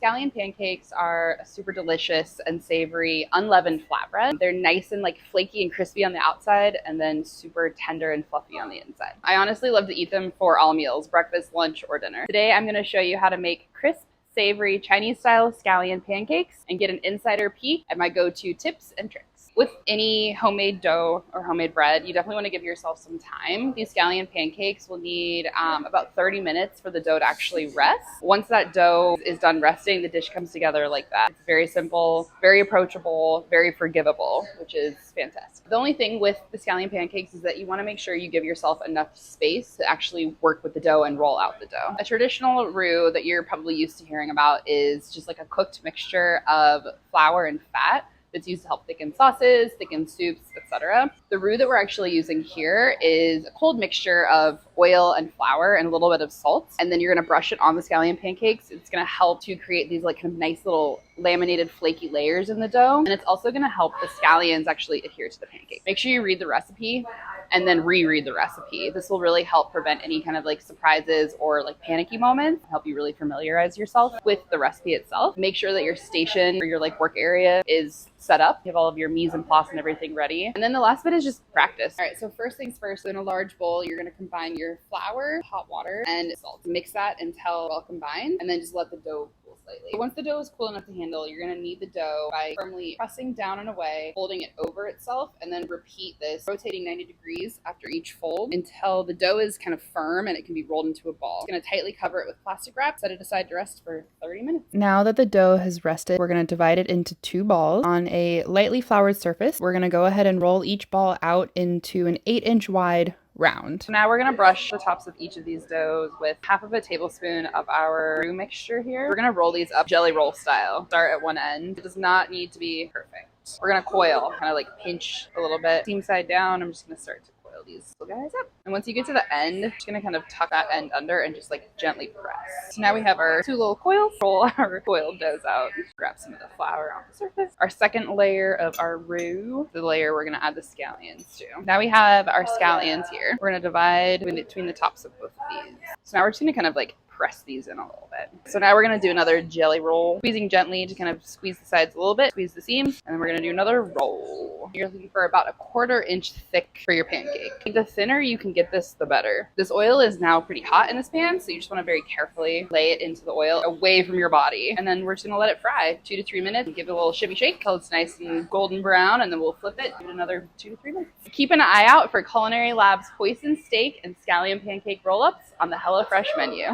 Scallion pancakes are a super delicious and savory unleavened flatbread. They're nice and like flaky and crispy on the outside and then super tender and fluffy on the inside. I honestly love to eat them for all meals, breakfast, lunch, or dinner. Today I'm going to show you how to make crisp, savory Chinese-style scallion pancakes and get an insider peek at my go-to tips and tricks. With any homemade dough or homemade bread, you definitely want to give yourself some time. These scallion pancakes will need about 30 minutes for the dough to actually rest. Once that dough is done resting, the dish comes together like that. It's very simple, very approachable, very forgivable, which is fantastic. The only thing with the scallion pancakes is that you want to make sure you give yourself enough space to actually work with the dough and roll out the dough. A traditional roux that you're probably used to hearing about is just like a cooked mixture of flour and fat that's used to help thicken sauces, thicken soups, etc. The roux that we're actually using here is a cold mixture of oil and flour and a little bit of salt. And then you're gonna brush it on the scallion pancakes. It's gonna help to create these like kind of nice little laminated flaky layers in the dough. And it's also gonna help the scallions actually adhere to the pancake. Make sure you read the recipe and then reread the recipe. This will really help prevent any kind of like surprises or like panicky moments, help you really familiarize yourself with the recipe itself. Make sure that your station or your like work area is set up. You have all of your mise en place and everything ready. And then the last bit is just practice. All right, so first things first, in a large bowl, you're gonna combine your flour, hot water, and salt. Mix that until well combined, and then just let the dough cool slightly. Once the dough is cool enough to handle, you're gonna knead the dough by firmly pressing down and away, folding it over itself, and then repeat this, rotating 90 degrees after each fold until the dough is kind of firm and it can be rolled into a ball. You're gonna tightly cover it with plastic wrap, set it aside to rest for 30 minutes. Now that the dough has rested, we're gonna divide it into 2 balls. On a lightly floured surface, we're gonna go ahead and roll each ball out into an 8-inch wide round. So now we're gonna brush the tops of each of these doughs with half of a tablespoon of our roux mixture here. We're gonna roll these up jelly roll style. Start at one end. It does not need to be perfect. We're gonna coil, kind of like pinch a little bit, seam side down. I'm just gonna start to coil these little guys up. And once you get to the end, you're just gonna kind of tuck that end under and just like gently press. So now we have our 2 little coils. Roll our coiled doughs out. Grab some of the flour on the surface. Our second layer of our roux, the layer we're gonna add the scallions to. Now we have our scallions here. We're gonna divide between the tops of both of these. So now we're just gonna kind of like press these in a little bit. So now we're going to do another jelly roll, squeezing gently to kind of squeeze the sides a little bit, squeeze the seams, and then we're going to do another roll. You're looking for about a 1/4 inch thick for your pancake. The thinner you can get this, the better. This oil is now pretty hot in this pan, so you just want to very carefully lay it into the oil away from your body. And then we're just going to let it fry 2 to 3 minutes and give it a little shimmy shake until it's nice and golden brown, and then we'll flip it, give it another 2 to 3 minutes. Keep an eye out for Culinary Lab's hoisin steak and scallion pancake roll-ups on the HelloFresh menu.